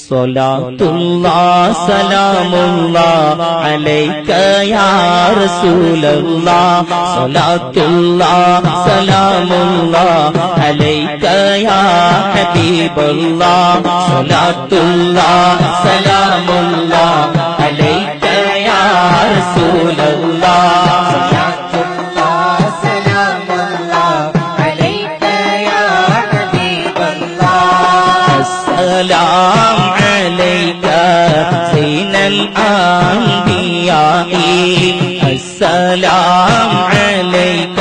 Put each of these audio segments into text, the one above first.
സ്വലാത്തുല്ലാഹ് സലാമുല്ലാഹ് അലൈക യാ റസൂലല്ലാഹ് സ്വലാത്തുല്ലാഹ് സലാമുല്ലാഹ് അലൈക യാ ഹബീബല്ലാഹ് സ്വലാത്തുല്ലാഹ് സലാമുല്ലാഹ് അലൈക യാ റസൂലല്ലാഹ് السلام عليك زين الأنبياء السلام عليك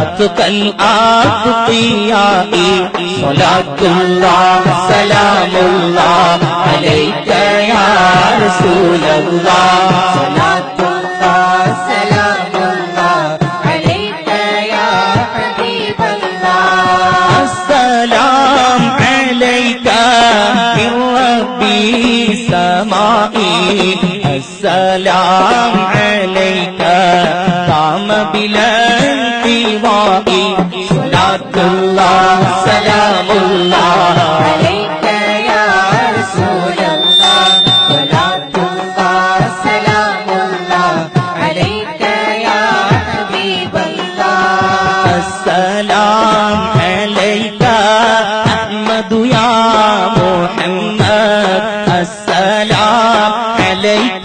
أتقى الأتقياء صلاة الله سلام الله عليك يا رسول الله صلاة الله سلام الله عليك يا حبيب الله السلام عليك من ربي سمائي السلام عليك قام بلا انقضاء صلاة الله سلام الله عليك يا رسول الله صلاة الله سلام الله عليك يا حبيب الله السلام عليك أحمد يا محمد السلام عليك